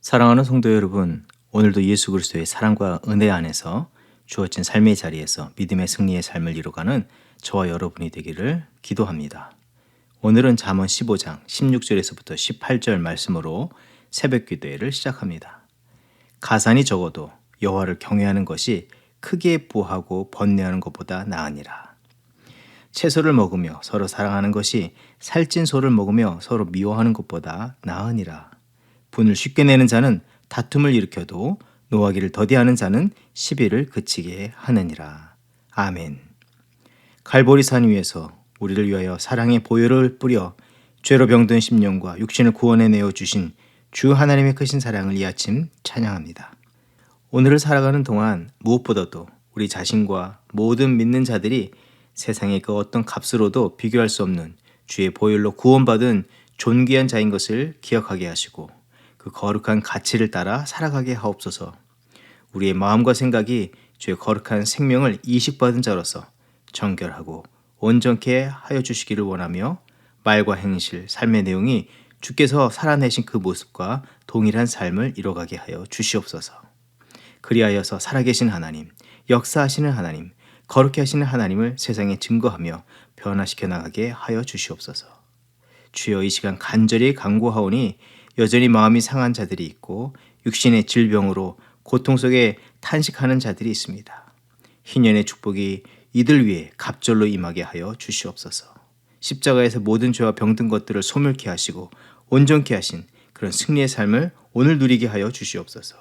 사랑하는 성도 여러분, 오늘도 예수 그리스도의 사랑과 은혜 안에서 주어진 삶의 자리에서 믿음의 승리의 삶을 이루어가는 저와 여러분이 되기를 기도합니다. 오늘은 잠언 15장 16절에서부터 18절 말씀으로 새벽 기도회를 시작합니다. 가산이 적어도 여호와를 경외하는 것이 크게 부하고 번뇌하는 것보다 나으니라. 채소를 먹으며 서로 사랑하는 것이 살찐 소를 먹으며 서로 미워하는 것보다 나으니라. 분을 쉽게 내는 자는 다툼을 일으켜도 노하기를 더디하는 자는 시비를 그치게 하느니라. 아멘. 갈보리산 위에서 우리를 위하여 사랑의 보혈을 뿌려 죄로 병든 심령과 육신을 구원해 내어 주신 주 하나님의 크신 사랑을 이 아침 찬양합니다. 오늘을 살아가는 동안 무엇보다도 우리 자신과 모든 믿는 자들이 세상의 그 어떤 값으로도 비교할 수 없는 주의 보혈로 구원받은 존귀한 자인 것을 기억하게 하시고 그 거룩한 가치를 따라 살아가게 하옵소서. 우리의 마음과 생각이 주의 거룩한 생명을 이식받은 자로서 정결하고 온전케 하여 주시기를 원하며 말과 행실, 삶의 내용이 주께서 살아내신 그 모습과 동일한 삶을 이뤄가게 하여 주시옵소서. 그리하여서 살아계신 하나님, 역사하시는 하나님, 거룩해 하시는 하나님을 세상에 증거하며 변화시켜 나가게 하여 주시옵소서. 주여, 이 시간 간절히 간구하오니 여전히 마음이 상한 자들이 있고 육신의 질병으로 고통 속에 탄식하는 자들이 있습니다. 희년의 축복이 이들 위해 갑절로 임하게 하여 주시옵소서. 십자가에서 모든 죄와 병든 것들을 소멸케 하시고 온전케 하신 그런 승리의 삶을 오늘 누리게 하여 주시옵소서.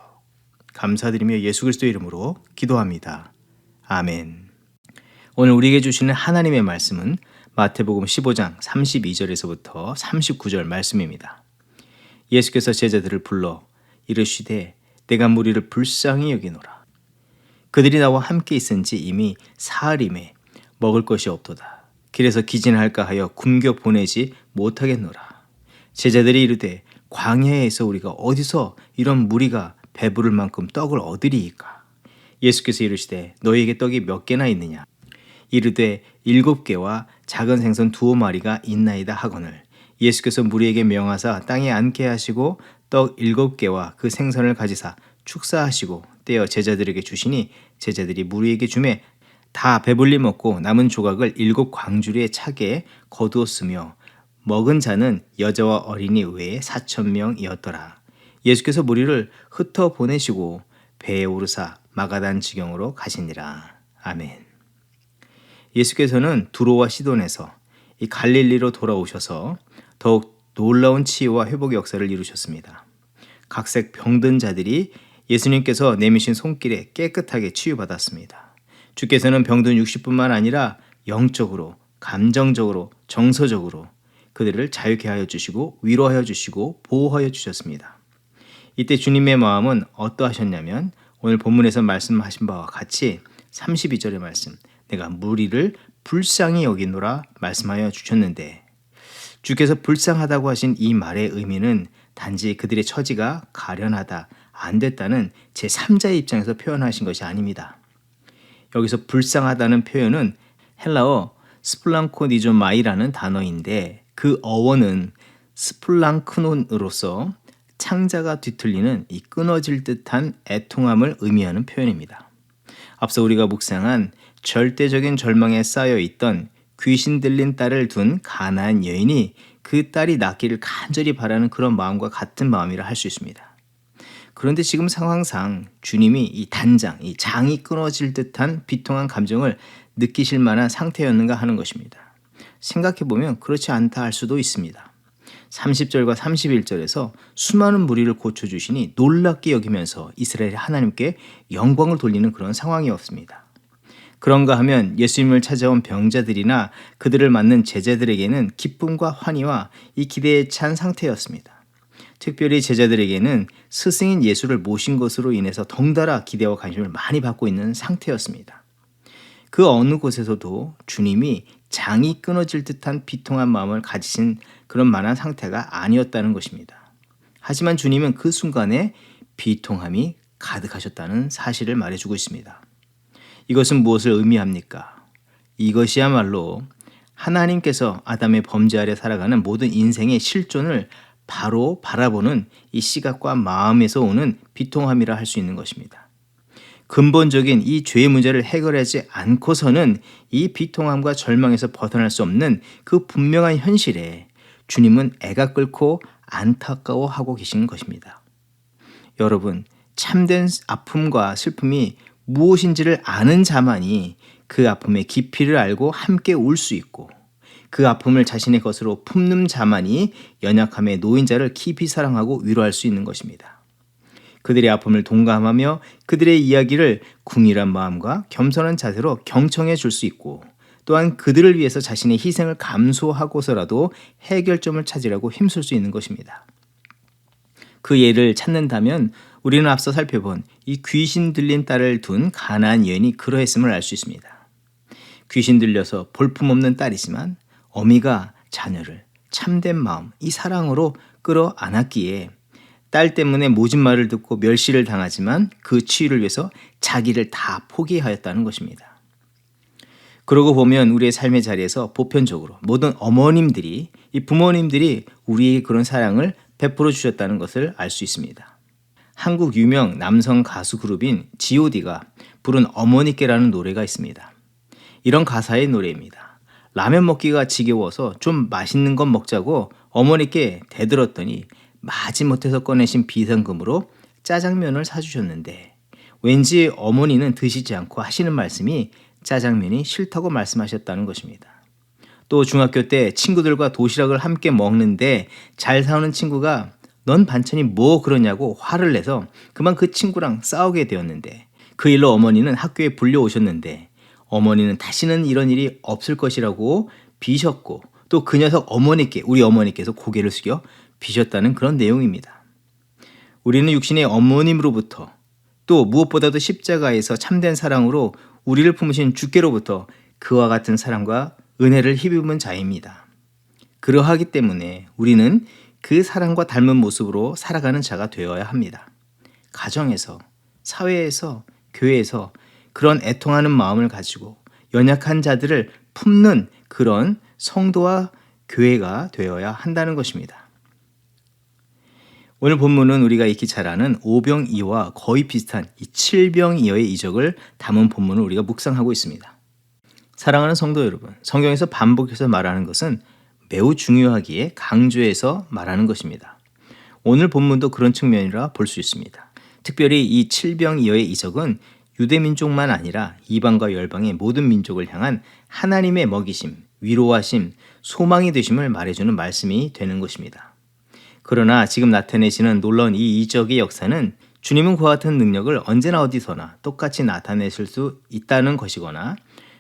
감사드리며 예수 그리스도의 이름으로 기도합니다. 아멘. 오늘 우리에게 주시는 하나님의 말씀은 마태복음 15장 32절에서부터 39절 말씀입니다. 예수께서 제자들을 불러 이르시되 내가 무리를 불쌍히 여기노라. 그들이 나와 함께 있은지 이미 사흘임에 먹을 것이 없도다. 길에서 기진할까 하여 굶겨 보내지 못하겠노라. 제자들이 이르되 광야에서 우리가 어디서 이런 무리가 배부를 만큼 떡을 얻으리이까. 예수께서 이르시되 너희에게 떡이 몇 개나 있느냐. 이르되 7개와 작은 생선 2마리가 있나이다 하거늘 예수께서 무리에게 명하사 땅에 앉게 하시고 떡 7개와 그 생선을 가지사 축사하시고 떼어 제자들에게 주시니 제자들이 무리에게 주매 다 배불리 먹고 남은 조각을 7광주리에 차게 거두었으며 먹은 자는 여자와 어린이 외에 4,000명이었더라. 예수께서 무리를 흩어 보내시고 배에 오르사 마가단 지경으로 가시니라. 아멘. 예수께서는 두로와 시돈에서 이 갈릴리로 돌아오셔서 더욱 놀라운 치유와 회복의 역사를 이루셨습니다. 각색 병든 자들이 예수님께서 내미신 손길에 깨끗하게 치유받았습니다. 주께서는 병든 60뿐만 아니라 영적으로, 감정적으로, 정서적으로 그들을 자유케 하여 주시고 위로하여 주시고 보호하여 주셨습니다. 이때 주님의 마음은 어떠하셨냐면 오늘 본문에서 말씀하신 바와 같이 32절의 말씀 내가 무리를 불쌍히 여기노라 말씀하여 주셨는데 주께서 불쌍하다고 하신 이 말의 의미는 단지 그들의 처지가 가련하다, 안 됐다는 제3자의 입장에서 표현하신 것이 아닙니다. 여기서 불쌍하다는 표현은 헬라어 스플랑코니조마이라는 단어인데 그 어원은 스플랑크논으로서 창자가 뒤틀리는 이 끊어질 듯한 애통함을 의미하는 표현입니다. 앞서 우리가 묵상한 절대적인 절망에 쌓여 있던 귀신 들린 딸을 둔 가나안 여인이 그 딸이 낫기를 간절히 바라는 그런 마음과 같은 마음이라 할 수 있습니다. 그런데 지금 상황상 주님이 이 단장, 이 장이 끊어질 듯한 비통한 감정을 느끼실 만한 상태였는가 하는 것입니다. 생각해보면 그렇지 않다 할 수도 있습니다. 30절과 31절에서 수많은 무리를 고쳐주시니 놀랍게 여기면서 이스라엘의 하나님께 영광을 돌리는 그런 상황이었습니다. 그런가 하면 예수님을 찾아온 병자들이나 그들을 맞는 제자들에게는 기쁨과 환희와 이 기대에 찬 상태였습니다. 특별히 제자들에게는 스승인 예수를 모신 것으로 인해서 덩달아 기대와 관심을 많이 받고 있는 상태였습니다. 그 어느 곳에서도 주님이 장이 끊어질 듯한 비통한 마음을 가지신 그런 만한 상태가 아니었다는 것입니다. 하지만 주님은 그 순간에 비통함이 가득하셨다는 사실을 말해주고 있습니다. 이것은 무엇을 의미합니까? 이것이야말로 하나님께서 아담의 범죄 아래 살아가는 모든 인생의 실존을 바로 바라보는 이 시각과 마음에서 오는 비통함이라 할 수 있는 것입니다. 근본적인 이 죄의 문제를 해결하지 않고서는 이 비통함과 절망에서 벗어날 수 없는 그 분명한 현실에 주님은 애가 끓고 안타까워하고 계신 것입니다. 여러분, 참된 아픔과 슬픔이 무엇인지를 아는 자만이 그 아픔의 깊이를 알고 함께 울 수 있고, 그 아픔을 자신의 것으로 품는 자만이 연약함에 놓인 자를 깊이 사랑하고 위로할 수 있는 것입니다. 그들의 아픔을 동감하며 그들의 이야기를 궁일한 마음과 겸손한 자세로 경청해 줄 수 있고, 또한 그들을 위해서 자신의 희생을 감수하고서라도 해결점을 찾으려고 힘쓸 수 있는 것입니다. 그 예를 찾는다면 우리는 앞서 살펴본 이 귀신 들린 딸을 둔 가나안 여인이 그러했음을 알 수 있습니다. 귀신 들려서 볼품없는 딸이지만 어미가 자녀를 참된 마음, 이 사랑으로 끌어안았기에 딸 때문에 모진 말을 듣고 멸시를 당하지만 그 치유를 위해서 자기를 다 포기하였다는 것입니다. 그러고 보면 우리의 삶의 자리에서 보편적으로 모든 어머님들이, 이 부모님들이 우리에게 그런 사랑을 베풀어 주셨다는 것을 알 수 있습니다. 한국 유명 남성 가수 그룹인 G.O.D가 부른 어머니께라는 노래가 있습니다. 이런 가사의 노래입니다. 라면 먹기가 지겨워서 좀 맛있는 것 먹자고 어머니께 대들었더니 마지못해서 꺼내신 비상금으로 짜장면을 사주셨는데, 왠지 어머니는 드시지 않고 하시는 말씀이 짜장면이 싫다고 말씀하셨다는 것입니다. 또 중학교 때 친구들과 도시락을 함께 먹는데 잘 사오는 친구가 넌 반찬이 뭐 그러냐고 화를 내서 그만 그 친구랑 싸우게 되었는데, 그 일로 어머니는 학교에 불려오셨는데 어머니는 다시는 이런 일이 없을 것이라고 비셨고, 또 그 녀석 어머니께, 우리 어머니께서 고개를 숙여 비셨다는 그런 내용입니다. 우리는 육신의 어머님으로부터, 또 무엇보다도 십자가에서 참된 사랑으로 우리를 품으신 주께로부터 그와 같은 사랑과 은혜를 힘입은 자입니다. 그러하기 때문에 우리는 그 사랑과 닮은 모습으로 살아가는 자가 되어야 합니다. 가정에서, 사회에서, 교회에서 그런 애통하는 마음을 가지고 연약한 자들을 품는 그런 성도와 교회가 되어야 한다는 것입니다. 오늘 본문은 우리가 익히 잘 아는 오병이어와 거의 비슷한 이 칠병이어의 이적을 담은 본문을 우리가 묵상하고 있습니다. 사랑하는 성도 여러분, 성경에서 반복해서 말하는 것은 매우 중요하기에 강조해서 말하는 것입니다. 오늘 본문도 그런 측면이라 볼 수 있습니다. 특별히 이 칠병이어의 이적은 유대민족만 아니라 이방과 열방의 모든 민족을 향한 하나님의 먹이심, 위로하심, 소망이 되심을 말해주는 말씀이 되는 것입니다. 그러나 지금 나타내시는 놀라운 이 이적의 역사는 주님은 그와 같은 능력을 언제나 어디서나 똑같이 나타내실 수 있다는 것이거나,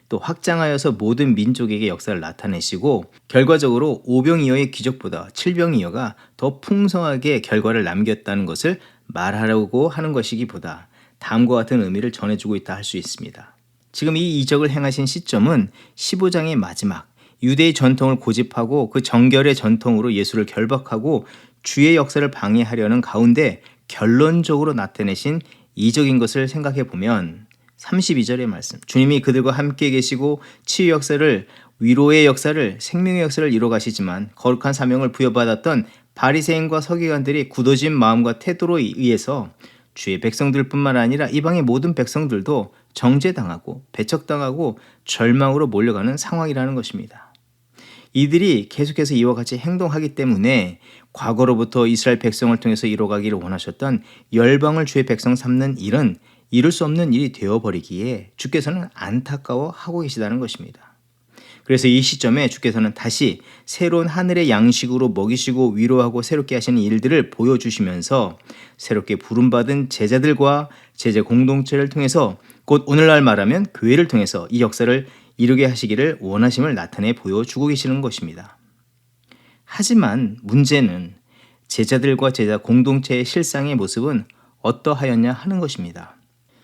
또 확장하여서 모든 민족에게 역사를 나타내시고 결과적으로 오병이어의 기적보다 칠병이어가 더 풍성하게 결과를 남겼다는 것을 말하려고 하는 것이기보다 다음과 같은 의미를 전해주고 있다 할 수 있습니다. 지금 이 이적을 행하신 시점은 15장의 마지막, 유대의 전통을 고집하고 그 정결의 전통으로 예수를 결박하고 주의 역사를 방해하려는 가운데 결론적으로 나타내신 이적인 것을 생각해 보면 32절의 말씀, 주님이 그들과 함께 계시고 치유 역사를, 위로의 역사를, 생명의 역사를 이뤄 가시지만 거룩한 사명을 부여받았던 바리새인과 서기관들이 굳어진 마음과 태도로 의해서 주의 백성들뿐만 아니라 이방의 모든 백성들도 정죄당하고 배척당하고 절망으로 몰려가는 상황이라는 것입니다. 이들이 계속해서 이와 같이 행동하기 때문에 과거로부터 이스라엘 백성을 통해서 이뤄가기를 원하셨던 열방을 주의 백성 삼는 일은 이룰 수 없는 일이 되어버리기에 주께서는 안타까워하고 계시다는 것입니다. 그래서 이 시점에 주께서는 다시 새로운 하늘의 양식으로 먹이시고 위로하고 새롭게 하시는 일들을 보여주시면서 새롭게 부름받은 제자들과 제자 공동체를 통해서, 곧 오늘날 말하면 교회를 통해서 이 역사를 이루게 하시기를 원하심을 나타내 보여주고 계시는 것입니다. 하지만 문제는 제자들과 제자 공동체의 실상의 모습은 어떠하였냐 하는 것입니다.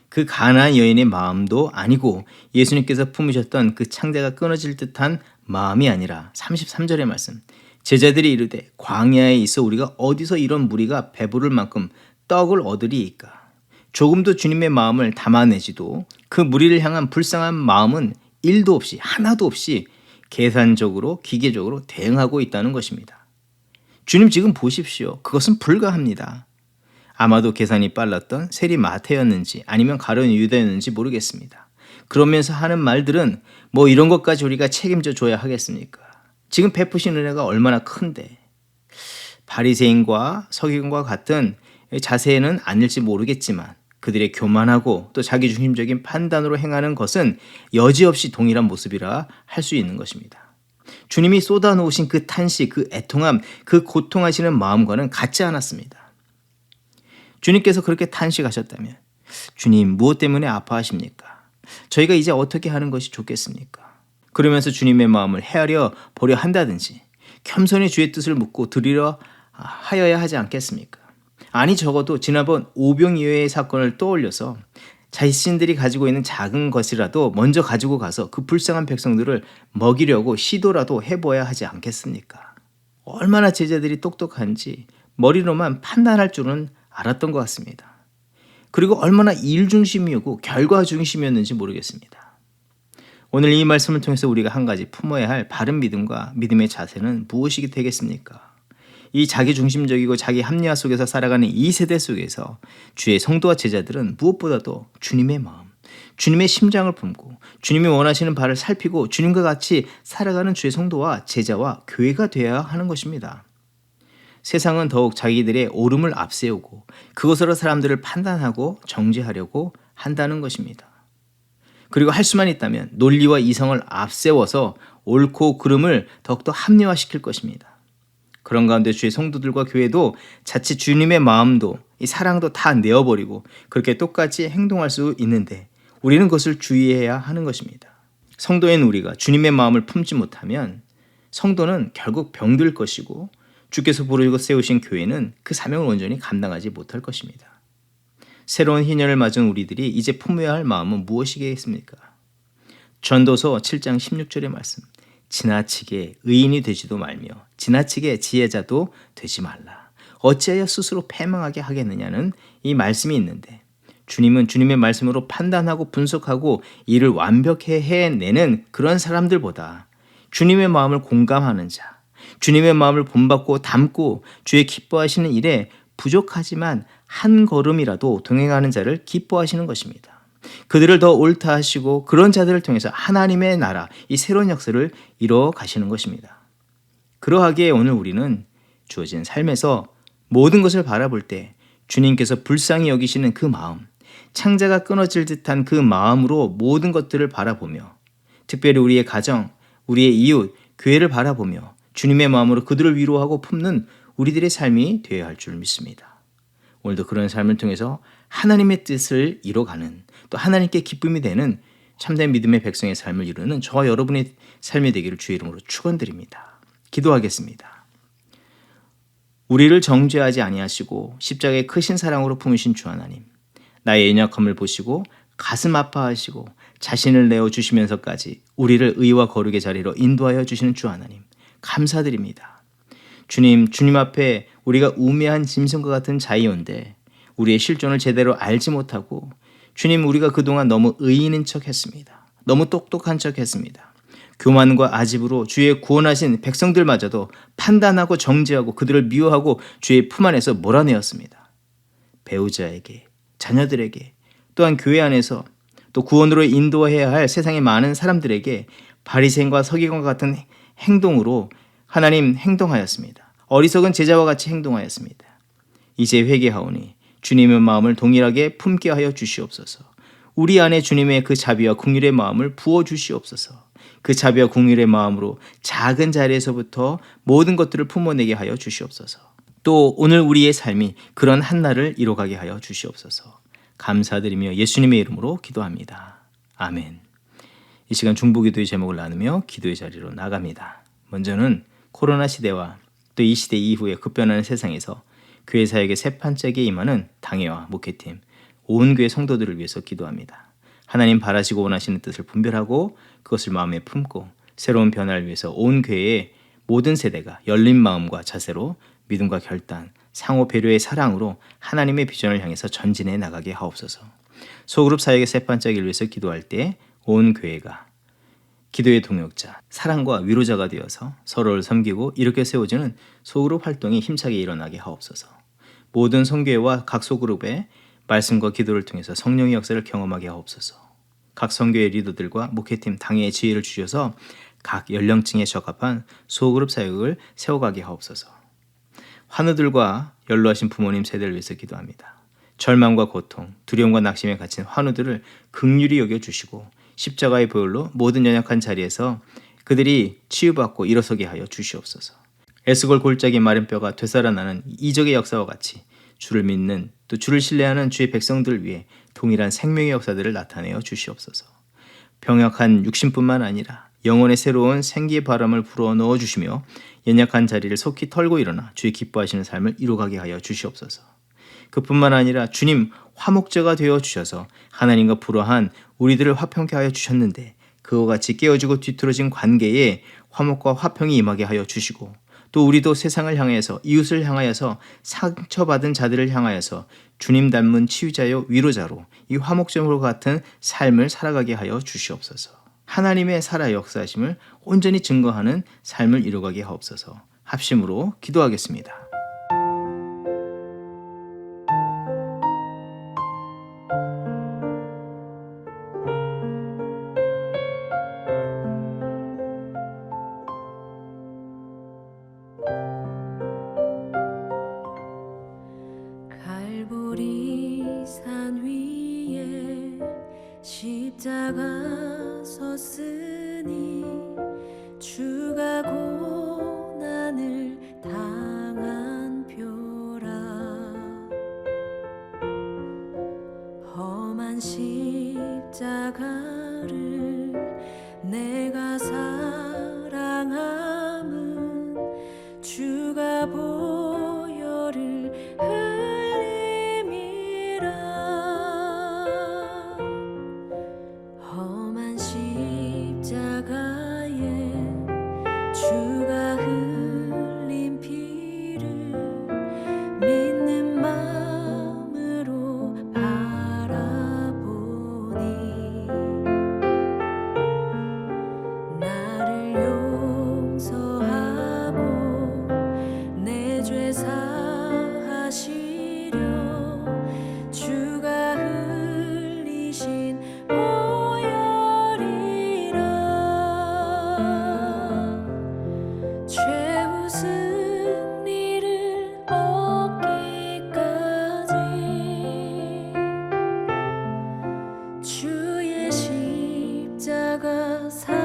그 가나안 여인의 마음도 아니고 예수님께서 품으셨던 그 창자가 끊어질 듯한 마음이 아니라 33절의 말씀, 제자들이 이르되 광야에 있어 우리가 어디서 이런 무리가 배부를 만큼 떡을 얻으리이까. 조금도 주님의 마음을 담아내지도 그 무리를 향한 불쌍한 마음은 일도 없이, 하나도 없이 계산적으로, 기계적으로 대응하고 있다는 것입니다. 주님 지금 보십시오. 그것은 불가합니다. 아마도 계산이 빨랐던 세리 마태였는지 아니면 가룟 유다였는지 모르겠습니다. 그러면서 하는 말들은 뭐 이런 것까지 우리가 책임져 줘야 하겠습니까? 지금 베푸신 은혜가 얼마나 큰데. 바리새인과 서기관과 같은 자세는 아닐지 모르겠지만 그들의 교만하고 또 자기중심적인 판단으로 행하는 것은 여지없이 동일한 모습이라 할 수 있는 것입니다. 주님이 쏟아놓으신 그 탄식, 그 애통함, 그 고통하시는 마음과는 같지 않았습니다. 주님께서 그렇게 탄식하셨다면 주님 무엇 때문에 아파하십니까? 저희가 이제 어떻게 하는 것이 좋겠습니까? 그러면서 주님의 마음을 헤아려 보려 한다든지 겸손히 주의 뜻을 묻고 드리려 하여야 하지 않겠습니까? 아니 적어도 지난번 오병이어의 사건을 떠올려서 자신들이 가지고 있는 작은 것이라도 먼저 가지고 가서 그 불쌍한 백성들을 먹이려고 시도라도 해봐야 하지 않겠습니까? 얼마나 제자들이 똑똑한지 머리로만 판단할 줄은 알았던 것 같습니다. 그리고 얼마나 일 중심이었고 결과 중심이었는지 모르겠습니다. 오늘 이 말씀을 통해서 우리가 한 가지 품어야 할 바른 믿음과 믿음의 자세는 무엇이 되겠습니까? 이 자기중심적이고 자기 합리화 속에서 살아가는 이 세대 속에서 주의 성도와 제자들은 무엇보다도 주님의 마음, 주님의 심장을 품고 주님이 원하시는 바를 살피고 주님과 같이 살아가는 주의 성도와 제자와 교회가 되어야 하는 것입니다. 세상은 더욱 자기들의 옳음을 앞세우고 그것으로 사람들을 판단하고 정죄하려고 한다는 것입니다. 그리고 할 수만 있다면 논리와 이성을 앞세워서 옳고 그름을 더욱더 합리화시킬 것입니다. 그런 가운데 주의 성도들과 교회도 자칫 주님의 마음도 이 사랑도 다 내어버리고 그렇게 똑같이 행동할 수 있는데 우리는 그것을 주의해야 하는 것입니다. 성도인 우리가 주님의 마음을 품지 못하면 성도는 결국 병들 것이고 주께서 부르고 세우신 교회는 그 사명을 온전히 감당하지 못할 것입니다. 새로운 희년을 맞은 우리들이 이제 품어야 할 마음은 무엇이겠습니까? 전도서 7장 16절의 말씀. 지나치게 의인이 되지도 말며 지나치게 지혜자도 되지 말라. 어찌하여 스스로 패망하게 하겠느냐는 이 말씀이 있는데 주님은 주님의 말씀으로 판단하고 분석하고 이를 완벽히 해내는 그런 사람들보다 주님의 마음을 공감하는 자, 주님의 마음을 본받고 담고 주의 기뻐하시는 일에 부족하지만 한 걸음이라도 동행하는 자를 기뻐하시는 것입니다. 그들을 더 옳다 하시고 그런 자들을 통해서 하나님의 나라, 이 새로운 역사를 이루어 가시는 것입니다. 그러하기에 오늘 우리는 주어진 삶에서 모든 것을 바라볼 때 주님께서 불쌍히 여기시는 그 마음, 창자가 끊어질 듯한 그 마음으로 모든 것들을 바라보며 특별히 우리의 가정, 우리의 이웃, 교회를 바라보며 주님의 마음으로 그들을 위로하고 품는 우리들의 삶이 되어야 할 줄 믿습니다. 오늘도 그런 삶을 통해서 하나님의 뜻을 이뤄가는 또 하나님께 기쁨이 되는 참된 믿음의 백성의 삶을 이루는 저와 여러분의 삶이 되기를 주의 이름으로 축원드립니다. 기도하겠습니다. 우리를 정죄하지 아니하시고 십자가의 크신 사랑으로 품으신 주 하나님, 나의 연약함을 보시고 가슴 아파하시고 자신을 내어주시면서까지 우리를 의와 거룩의 자리로 인도하여 주시는 주 하나님, 감사드립니다. 주님 앞에 우리가 우매한 짐승과 같은 자이온데 우리의 실존을 제대로 알지 못하고 주님 우리가 그동안 너무 의인인 척 했습니다. 너무 똑똑한 척 했습니다. 교만과 아집으로 주의 구원하신 백성들마저도 판단하고 정죄하고 그들을 미워하고 주의 품 안에서 몰아내었습니다. 배우자에게, 자녀들에게, 또한 교회 안에서 또 구원으로 인도해야 할 세상의 많은 사람들에게 바리새인과 서기관과 같은 행동으로 하나님 행동하였습니다. 어리석은 제자와 같이 행동하였습니다. 이제 회개하오니 주님의 마음을 동일하게 품게 하여 주시옵소서. 우리 안에 주님의 그 자비와 긍휼의 마음을 부어 주시옵소서. 그 자비와 긍휼의 마음으로 작은 자리에서부터 모든 것들을 품어내게 하여 주시옵소서. 또 오늘 우리의 삶이 그런 한날을 이뤄가게 하여 주시옵소서. 감사드리며 예수님의 이름으로 기도합니다. 아멘. 이 시간 중보기도의 제목을 나누며 기도의 자리로 나갑니다. 먼저는 코로나 시대와 또 이 시대 이후에 급변하는 세상에서 교회 사역의 새 판짜기에 임하는 당회와 목회팀, 온 교회 성도들을 위해서 기도합니다. 하나님 바라시고 원하시는 뜻을 분별하고 그것을 마음에 품고 새로운 변화를 위해서 온 교회의 모든 세대가 열린 마음과 자세로 믿음과 결단, 상호 배려의 사랑으로 하나님의 비전을 향해서 전진해 나가게 하옵소서. 소그룹 사역의 새 판짜기를 위해서 기도할 때 온 교회가 기도의 동역자, 사랑과 위로자가 되어서 서로를 섬기고 이렇게 세워지는 소그룹 활동이 힘차게 일어나게 하옵소서. 모든 선교회와 각 소그룹의 말씀과 기도를 통해서 성령의 역사를 경험하게 하옵소서. 각 선교회 리더들과 목회팀 당회의 지혜를 주셔서 각 연령층에 적합한 소그룹 사역을 세워가게 하옵소서. 환우들과 연로하신 부모님 세대를 위해서 기도합니다. 절망과 고통, 두려움과 낙심에 갇힌 환우들을 긍휼히 여겨주시고 십자가의 보혈로 모든 연약한 자리에서 그들이 치유받고 일어서게 하여 주시옵소서. 에스골 골짜기 마른 뼈가 되살아나는 이적의 역사와 같이 주를 믿는 또 주를 신뢰하는 주의 백성들을 위해 동일한 생명의 역사들을 나타내어 주시옵소서. 병약한 육신뿐만 아니라 영혼의 새로운 생기의 바람을 불어 넣어 주시며 연약한 자리를 속히 털고 일어나 주의 기뻐하시는 삶을 이루어가게 하여 주시옵소서. 그뿐만 아니라 주님 화목제가 되어 주셔서 하나님과 불화한 우리들을 화평케 하여 주셨는데 그와 같이 깨어지고 뒤틀어진 관계에 화목과 화평이 임하게 하여 주시고 또 우리도 세상을 향하여서 이웃을 향하여서 상처받은 자들을 향하여서 주님 닮은 치유자요 위로자로 이 화목제물과 같은 삶을 살아가게 하여 주시옵소서. 하나님의 살아 역사하심을 온전히 증거하는 삶을 이루어가게 하옵소서. 합심으로 기도하겠습니다. 갈보리 산 위에 십자가 섰으니 주가 고난을 당한 표라. 험한 십자가를 내가 사랑함은 주가 보혈을 흘림이라. 험한 십자가에 주가 흘린 피를 믿는 마음으로 바라보니 나를 용서하고 내 죄 사하시려 주가 흘리신 보혈이라. 최후 승리를 얻기까지 주의 십자가 사랑하리.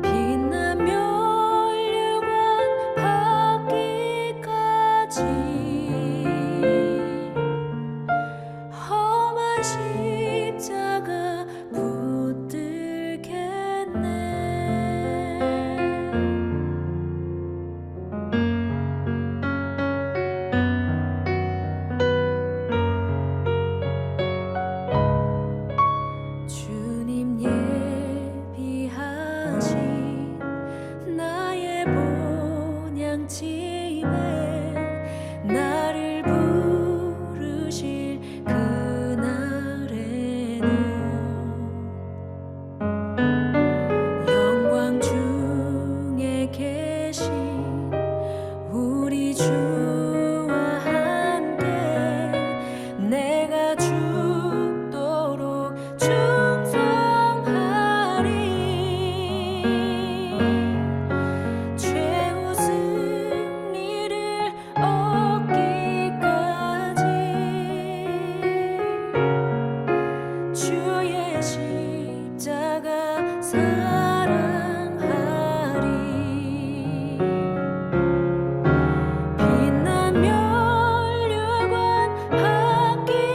빛나며 멸류관 받기까지 험한 십자가 붙들겠네. 주님 예비하신 나의 본향집에 나를 부르실 그날에는 영광 중에 계신 우리 주와 함께 내가 죽도록 충성하리. 최후 승리를 얻기까지 주의 십자가 사랑하리. 빛난 멸류관 받기까지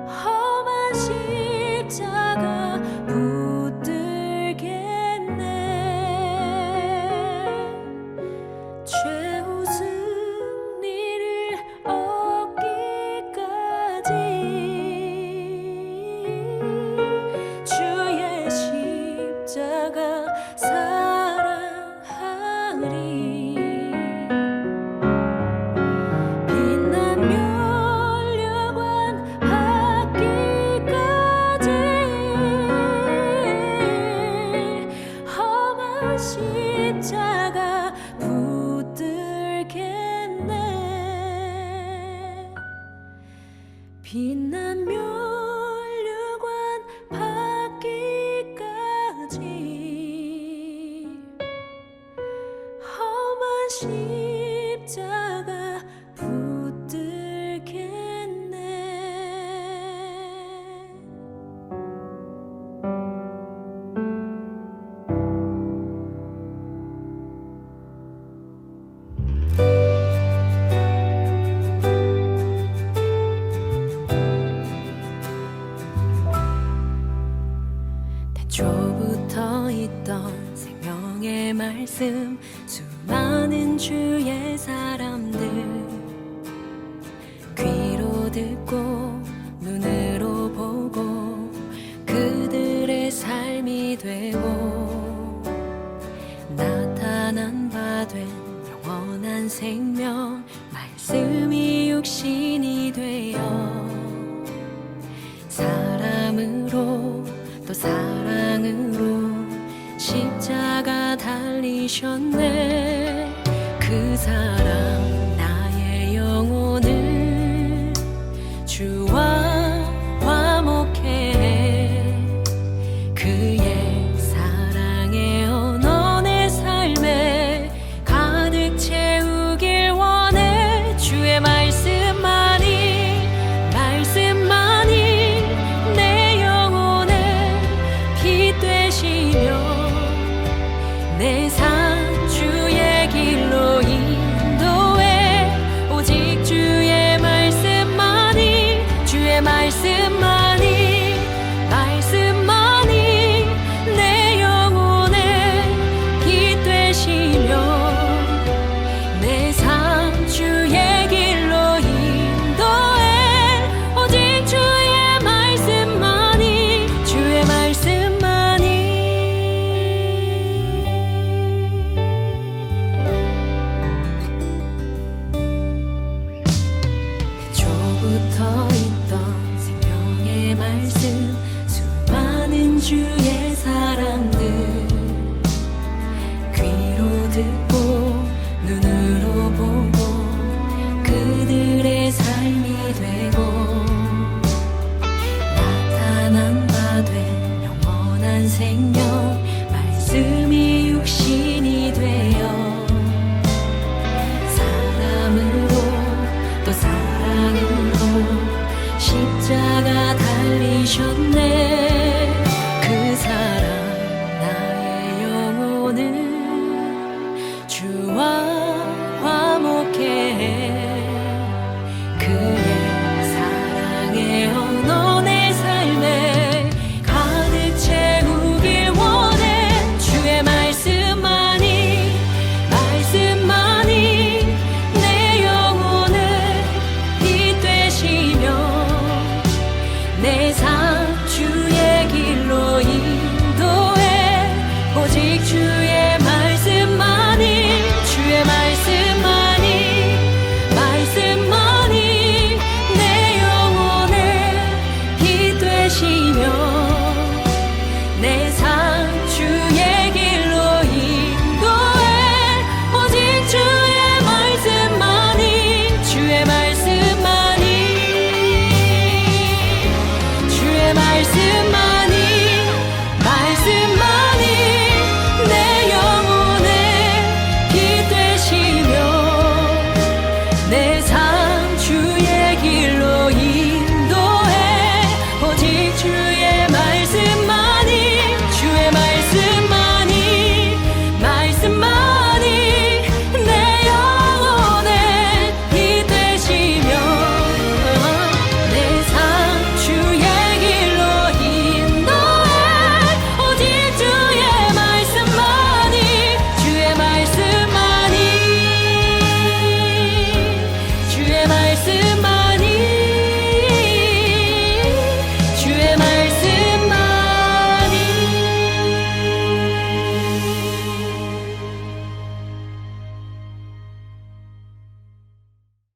험한 십자가 붙들겠네. 최후 승리를 얻기까지 주의 십자가 사랑하리. 십자가 붙들겠네. 빛난 멸류관 받기까지 험한 십자가 붙들겠네. 태초부터 있던 생명의 말씀, 수많은 주의 사람들 귀로 듣고 눈으로 보고 그들의 삶이 되고 나타난 바 된 영원한 생명, 말씀이 육신이 되어 사람으로 또 사랑으로 십자가 달리셨네. 그 사랑 나의 영혼을 주와 화목해. 그의 사랑의 언어 내 삶에 가득 채우길 원해. 주의 말씀만이 내 영혼의 빛 되시며 내 삶